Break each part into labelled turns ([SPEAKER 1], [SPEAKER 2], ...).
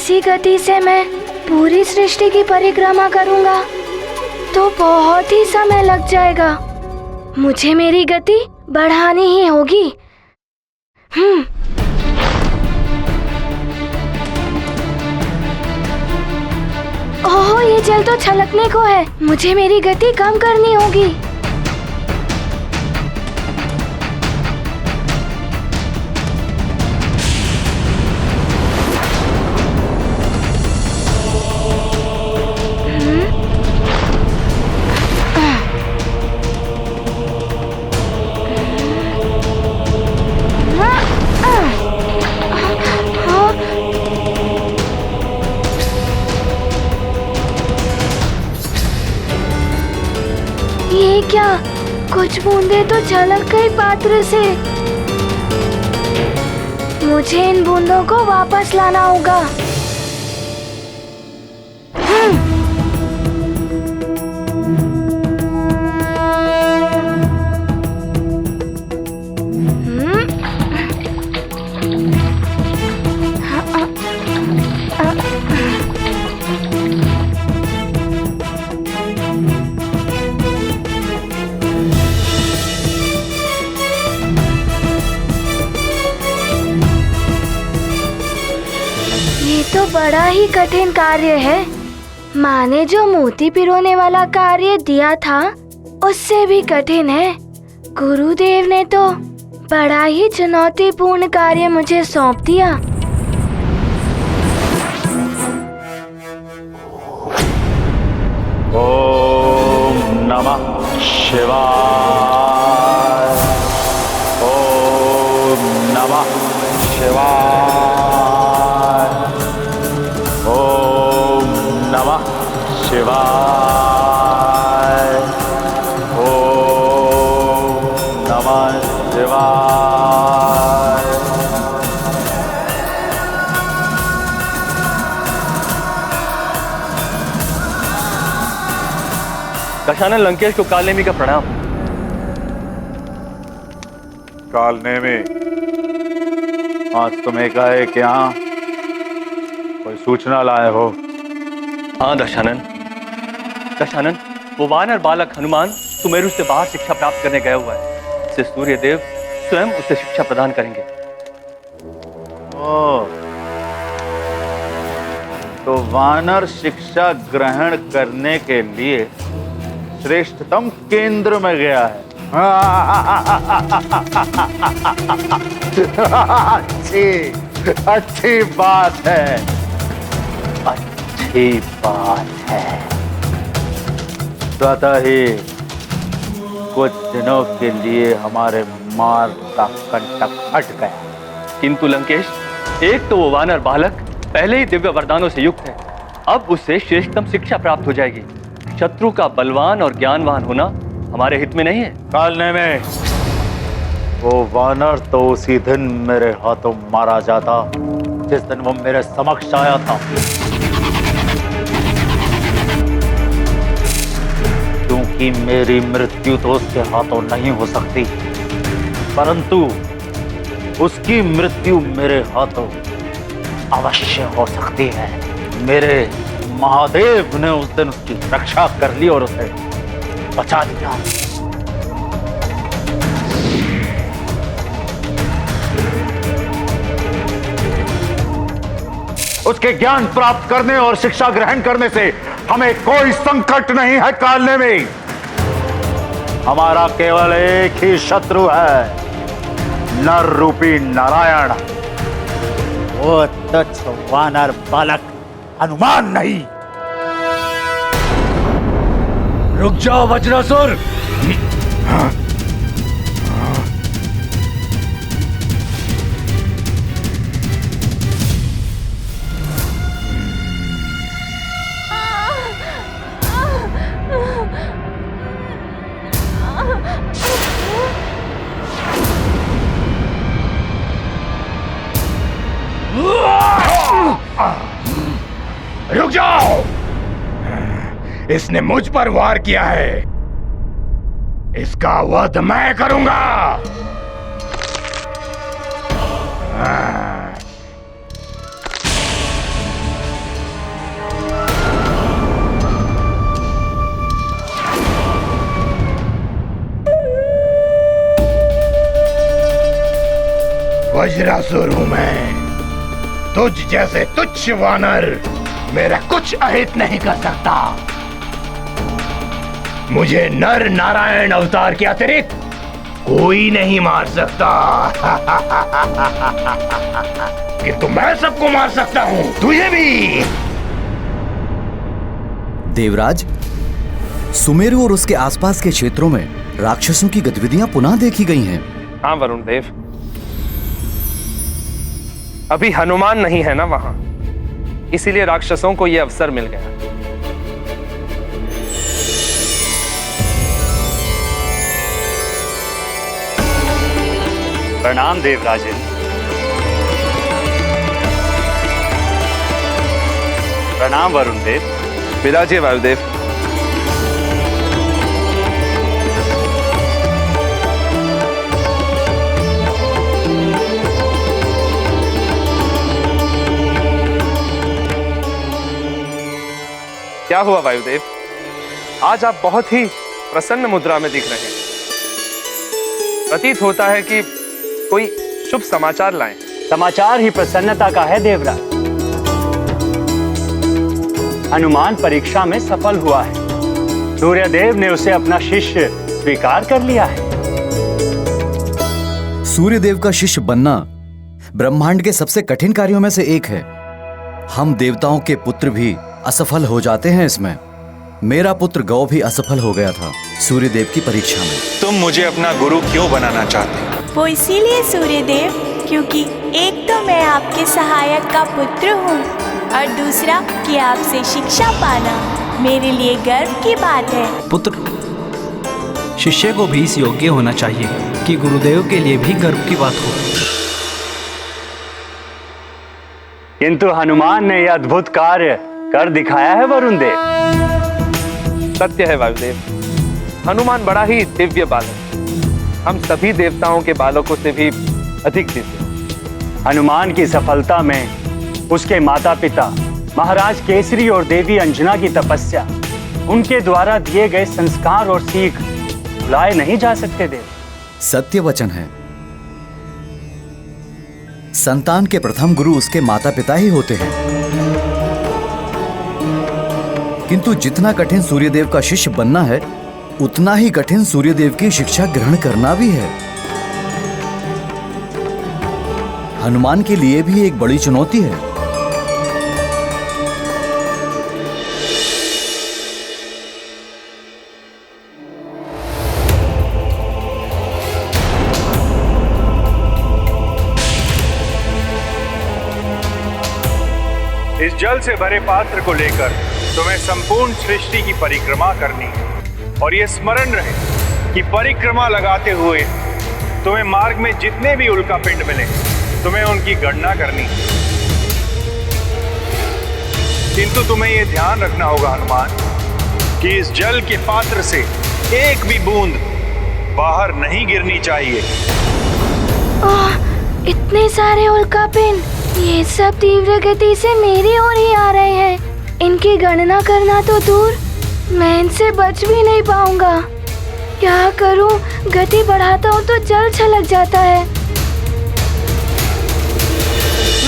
[SPEAKER 1] इसी गति से मैं पूरी सृष्टि की परिक्रमा करूंगा तो बहुत ही समय लग जाएगा। मुझे मेरी गति बढ़ानी ही होगी। ओह, ये जल तो छलकने को है। मुझे मेरी गति कम करनी होगी। ये क्या? कुछ बूंदे तो झलक गई पात्र से। मुझे इन बूंदों को वापस लाना होगा। तो बड़ा ही कठिन कार्य है। माँ ने जो मोती पिरोने वाला कार्य दिया था उससे भी कठिन है। गुरुदेव ने तो बड़ा ही चुनौतीपूर्ण कार्य मुझे सौंप दिया।
[SPEAKER 2] ओम नमः शिवाय। ओम नमः शिवाय। शिवाय। ओम नमः शिवाय।
[SPEAKER 3] दशानन लंकेश को कालनेमी का प्रणाम।
[SPEAKER 2] कालनेमी, आज तुम्हें कहे कि यहाँ कोई सूचना लाए हो?
[SPEAKER 3] हाँ दशानन। दशानन, वो वानर बालक हनुमान सुमेरु से बाहर शिक्षा प्राप्त करने गया हुआ है। इससे सूर्यदेव स्वयं उसे शिक्षा प्रदान करेंगे।
[SPEAKER 2] ओह, तो वानर शिक्षा ग्रहण करने के लिए श्रेष्ठतम केंद्र में गया है। अच्छी बात है। अच्छी बात है। स्वतः ही कुछ दिनों के लिए हमारे मार्ग का कंटक हट गया।
[SPEAKER 3] किंतु लंकेश, एक तो वो वानर बालक पहले ही दिव्य वरदानों से युक्त है। अब उससे श्रेष्ठतम शिक्षा प्राप्त हो जाएगी। शत्रु का बलवान और ज्ञानवान होना हमारे हित में नहीं है।
[SPEAKER 2] कालनेमी, वो वानर तो उसी दिन मेरे हाथों मारा जाता जिस दिन वो मेरे समक्ष आया था। क्योंकि मेरी मृत्यु तो उसके हाथों नहीं हो सकती, परंतु उसकी मृत्यु मेरे हाथों अवश्य हो सकती है। मेरे महादेव ने उस दिन उसकी रक्षा कर ली और उसे बचा दिया। उसके ज्ञान प्राप्त करने और शिक्षा ग्रहण करने से हमें कोई संकट नहीं है। कालनेमी, हमारा केवल एक ही शत्रु है, नर रूपी नारायण। वो तुच्छ वानर बालक हनुमान नहीं।
[SPEAKER 4] रुक जाओ वज्रासुर। रुक जाओ। इसने मुझ पर वार किया है, इसका वध मैं करूंगा। वज्रासुर हूं मैं। तुझ जैसे तुच्छ वानर मेरा कुछ अहित नहीं कर सकता। मुझे नर नारायण अवतार के अतिरिक्त कोई नहीं मार सकता। किंतु मैं सबको मार सकता हूं, तुझे भी।
[SPEAKER 5] देवराज, सुमेरु और उसके आसपास के क्षेत्रों में राक्षसों की गतिविधियां पुनः देखी गई हैं।
[SPEAKER 6] हाँ वरुण देव, अभी हनुमान नहीं है ना वहां, इसीलिए राक्षसों को यह अवसर मिल गया।
[SPEAKER 2] प्रणाम देवराजन। प्रणाम वरुण देव।
[SPEAKER 6] विराजिए वायुदेव। क्या हुआ वायुदेव, आज आप बहुत ही प्रसन्न मुद्रा में दिख रहे हैं। प्रतीत होता है कि कोई शुभ समाचार लाएं।
[SPEAKER 7] समाचार ही प्रसन्नता का है देवराज। हनुमान परीक्षा में सफल हुआ है। सूर्यदेव ने उसे अपना शिष्य स्वीकार कर लिया है।
[SPEAKER 5] सूर्यदेव का शिष्य बनना ब्रह्मांड के सबसे कठिन कार्यों में से एक है। हम देवताओं के पुत्र भी असफल हो जाते हैं इसमें। मेरा पुत्र गौ भी असफल हो गया था सूर्यदेव की परीक्षा में।
[SPEAKER 8] तुम मुझे अपना गुरु क्यों बनाना चाहते?
[SPEAKER 9] वो इसीलिए सूर्यदेव, क्योंकि एक तो मैं आपके सहायक का पुत्र हूँ और दूसरा कि आपसे शिक्षा पाना मेरे लिए गर्व की बात है।
[SPEAKER 10] पुत्र, शिष्य को भी इस योग्य होना चाहिए कि गुरुदेव के लिए भी गर्व की बात हो।
[SPEAKER 7] किंतु हनुमान ने यह अद्भुत कार्य कर दिखाया है वरुण देव।
[SPEAKER 6] सत्य है वायुदेव, हनुमान बड़ा ही दिव्य बालक, हम सभी देवताओं के बालकों से भी अधिक दिव्य।
[SPEAKER 7] हनुमान की सफलता में उसके माता पिता महाराज केसरी और देवी अंजना की तपस्या, उनके द्वारा दिए गए संस्कार और सीख भुलाए नहीं जा सकते देव।
[SPEAKER 5] सत्य वचन है। संतान के प्रथम गुरु उसके माता पिता ही होते हैं। किंतु जितना कठिन सूर्यदेव का शिष्य बनना है, उतना ही कठिन सूर्यदेव की शिक्षा ग्रहण करना भी है। हनुमान के लिए भी एक बड़ी चुनौती है।
[SPEAKER 8] इस जल से भरे पात्र को लेकर तुम्हें संपूर्ण सृष्टि की परिक्रमा करनी है, और ये स्मरण रहे कि परिक्रमा लगाते हुए तुम्हें मार्ग में जितने भी उल्का पिंड मिले, तुम्हें उनकी गणना करनी है। किंतु तुम्हें यह ध्यान रखना होगा हनुमान कि इस जल के पात्र से एक भी बूंद बाहर नहीं गिरनी चाहिए।
[SPEAKER 1] इतने सारे उल्कापिंड, ये सब तीव्र गति से मेरी ओर ही आ रहे हैं। इनकी गणना करना तो दूर, मैं इनसे बच भी नहीं पाऊंगा। क्या करूं? गति बढ़ाता हूं तो जल छलक जाता है।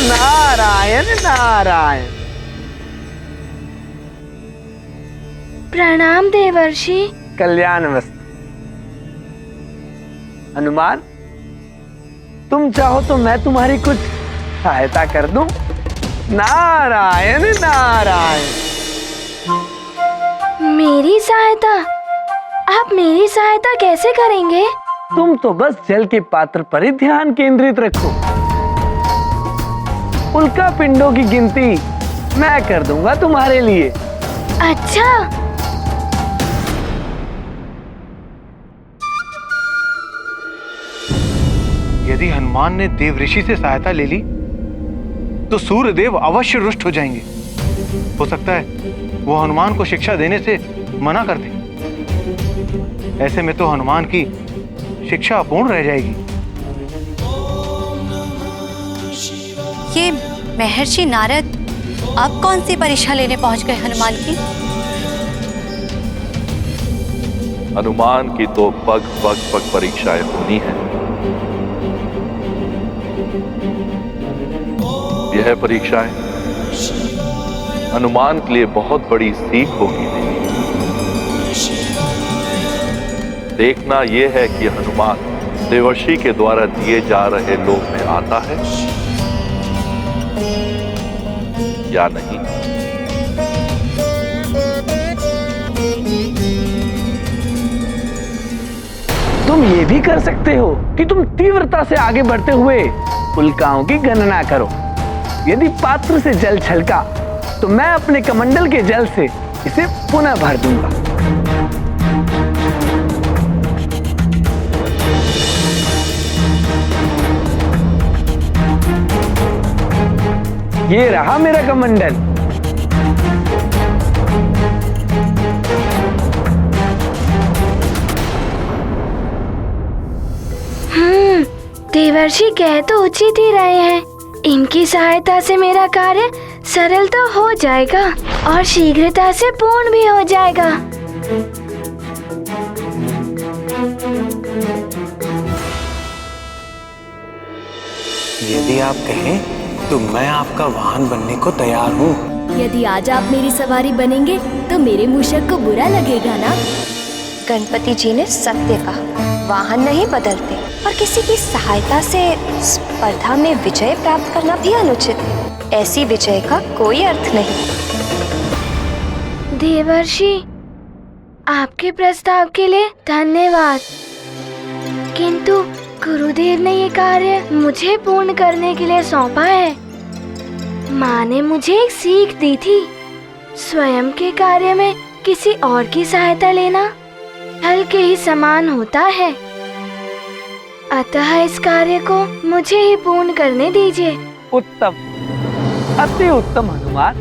[SPEAKER 11] नारायण नारायण।
[SPEAKER 1] प्रणाम देवर्षि।
[SPEAKER 11] कल्याणमस्तु। हनुमान, तुम चाहो तो मैं तुम्हारी कुछ सहायता कर दूं? नारायण नारायण।
[SPEAKER 1] मेरी सहायता? आप मेरी सहायता कैसे करेंगे?
[SPEAKER 11] तुम तो बस जल के पात्र पर ही ध्यान केंद्रित रखो। उल्का पिंडों की गिनती मैं कर दूंगा तुम्हारे लिए।
[SPEAKER 1] अच्छा।
[SPEAKER 8] यदि हनुमान ने देव ऋषि से सहायता ले ली तो सूर्यदेव अवश्य रुष्ट हो जाएंगे। हो सकता है वो हनुमान को शिक्षा देने से मना कर दे। ऐसे में तो हनुमान की शिक्षा अपूर्ण रह जाएगी।
[SPEAKER 12] ये महर्षि नारद अब कौन सी परीक्षा लेने पहुंच गए हनुमान की?
[SPEAKER 13] हनुमान की तो पग पग पग परीक्षाएं होनी है। यह परीक्षाएं हनुमान के लिए बहुत बड़ी सीख होगी। देखना यह है कि हनुमान देवर्षि के द्वारा दिए जा रहे लोक में आता है या नहीं।
[SPEAKER 11] तुम ये भी कर सकते हो कि तुम तीव्रता से आगे बढ़ते हुए उल्काओं की गणना करो। यदि पात्र से जल छलका तो मैं अपने कमंडल के जल से इसे पुनः भर दूंगा। ये रहा मेरा कमंडल।
[SPEAKER 1] देवर्षि कह तो उचित ही रहे हैं। इनकी सहायता से मेरा कार्य सरल तो हो जाएगा और शीघ्रता से पूर्ण भी हो जाएगा।
[SPEAKER 14] यदि आप कहें तो मैं आपका वाहन बनने को तैयार हूँ।
[SPEAKER 15] यदि आज आप मेरी सवारी बनेंगे तो मेरे मूषक को बुरा लगेगा ना?
[SPEAKER 16] गणपति जी ने सत्य कहा, वाहन नहीं बदलते और किसी की सहायता से स्पर्धा में विजय प्राप्त करना भी अनुचित है। ऐसी विजय का कोई अर्थ नहीं।
[SPEAKER 1] देवर्षि, आपके प्रस्ताव के लिए धन्यवाद, किंतु गुरुदेव ने ये कार्य मुझे पूर्ण करने के लिए सौंपा है। माँ ने मुझे एक सीख दी थी, स्वयं के कार्य में किसी और की सहायता लेना फल के ही समान होता है। अतः इस कार्य को मुझे ही पूर्ण करने दीजिए।
[SPEAKER 11] उत्तम, अति उत्तम हनुमान।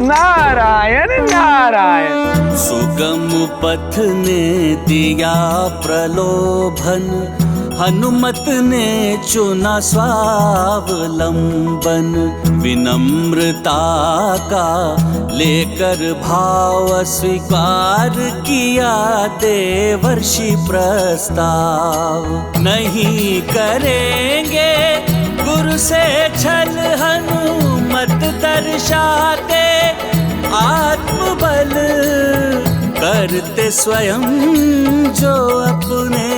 [SPEAKER 11] नारायण नारायण।
[SPEAKER 17] सुगम पथ ने दिया प्रलोभन, हनुमत ने चुना स्वावलंबन। विनम्रता का लेकर भाव स्वीकार किया देवर्षि प्रस्ताव। नहीं करेंगे गुरु से छल, हनुमत दर्शाते आत्मबल। करते स्वयं जो अपने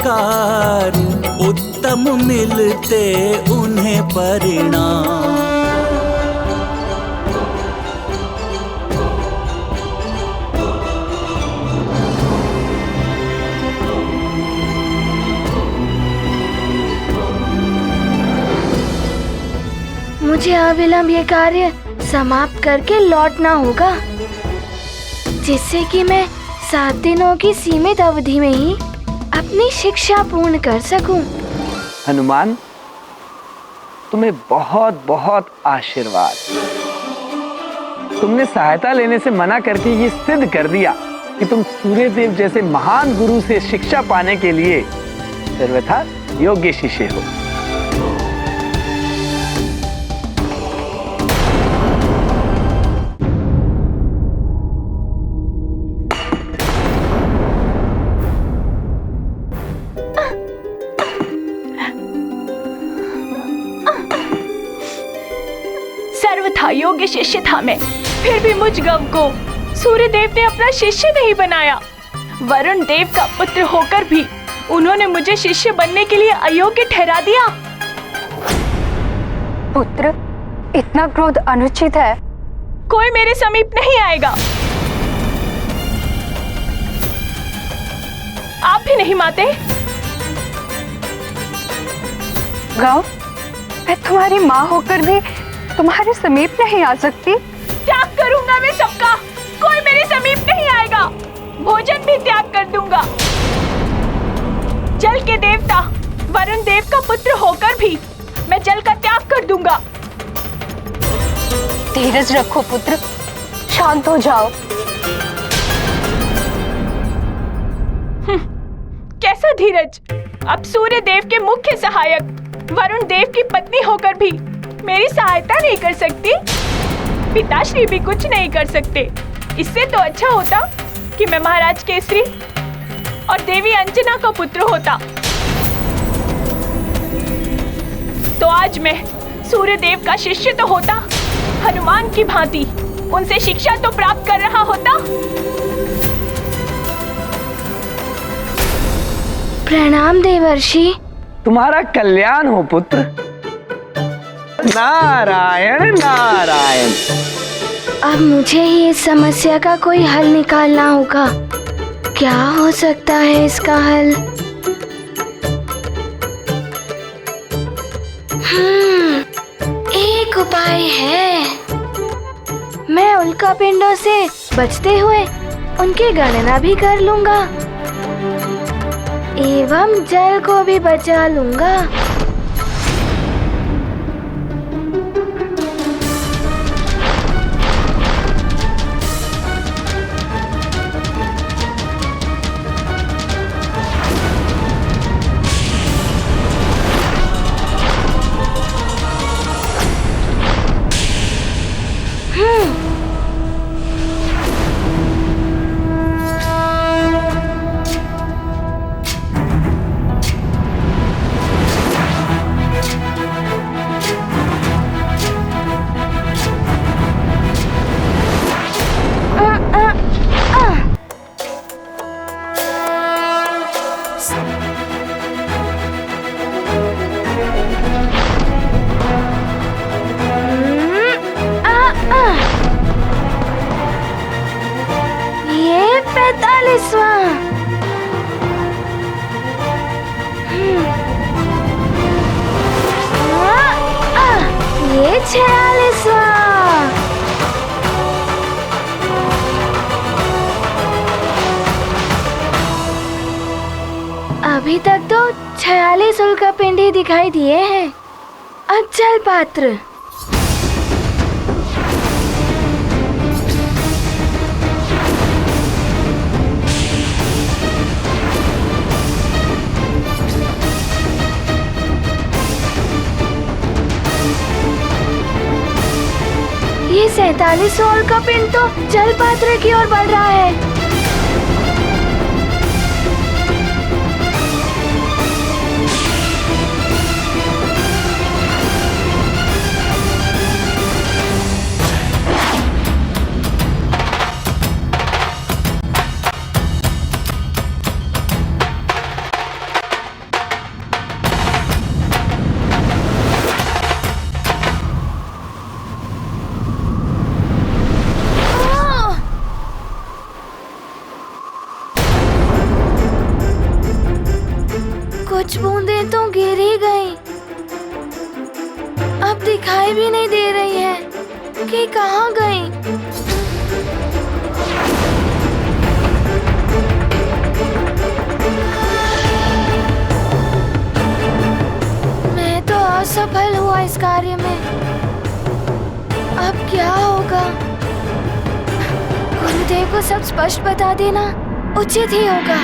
[SPEAKER 17] कार्य, उत्तम मिलते उन्हें परिणाम।
[SPEAKER 1] मुझे अविलंब ये कार्य समाप्त करके लौटना होगा, जिससे कि मैं 7 दिनों की सीमित अवधि में ही अपनी शिक्षा पूर्ण कर सकूं।
[SPEAKER 11] हनुमान, तुम्हें बहुत बहुत आशीर्वाद। तुमने सहायता लेने से मना करके ये सिद्ध कर दिया कि तुम सूर्यदेव जैसे महान गुरु से शिक्षा पाने के लिए सर्वथा योग्य शिष्य हो।
[SPEAKER 9] सर्वथा योग्य शिष्य था मैं, फिर भी मुझ गव को सूर्यदेव ने अपना शिष्य नहीं बनाया। वरुण देव का पुत्र होकर भी उन्होंने मुझे शिष्य बनने के लिए अयोग्य ठहरा दिया।
[SPEAKER 16] पुत्र, इतना क्रोध अनुचित है।
[SPEAKER 9] कोई मेरे समीप नहीं आएगा। आप भी नहीं माते?
[SPEAKER 16] गौ, मैं तुम्हारी माँ होकर भी तुम्हारे समीप नहीं आ सकती।
[SPEAKER 9] त्याग करूंगा मैं सबका, कोई मेरे समीप नहीं आएगा। भोजन भी त्याग कर दूंगा। जल के देवता वरुण देव का पुत्र होकर भी मैं जल का त्याग कर दूंगा।
[SPEAKER 16] धीरज रखो पुत्र, शांत हो जाओ।
[SPEAKER 9] कैसा धीरज? अब सूर्य देव के मुख्य सहायक वरुण देव की पत्नी होकर भी मेरी सहायता नहीं कर सकती। पिताश्री भी कुछ नहीं कर सकते। इससे तो अच्छा होता कि मैं महाराज केसरी और देवी अंजना का पुत्र होता। तो आज मैं सूर्यदेव का शिष्य तो होता, हनुमान की भांति उनसे शिक्षा तो प्राप्त कर रहा होता।
[SPEAKER 1] प्रणाम देवर्षि।
[SPEAKER 11] तुम्हारा कल्याण हो पुत्र। नारायण नारायण।
[SPEAKER 1] अब मुझे ही इस समस्या का कोई हल निकालना होगा। क्या हो सकता है इसका हल? एक उपाय है। मैं उल्का पिंडों से बचते हुए उनकी गणना भी कर लूंगा एवं जल को भी बचा लूंगा। ये 45वां। ये 46वां। अभी तक तो 46 उल्कापिंड ही दिखाई दिए हैं। अब जल पात्र। ये 47वां उल्कापिंड तो जल पात्र की ओर बढ़ रहा है। कुछ बूंदें तो गिर ही गई। अब दिखाई भी नहीं दे रही है कि कहाँ गई। मैं तो असफल हुआ इस कार्य में। अब क्या होगा? गुरुदेव को सब स्पष्ट बता देना उचित ही होगा।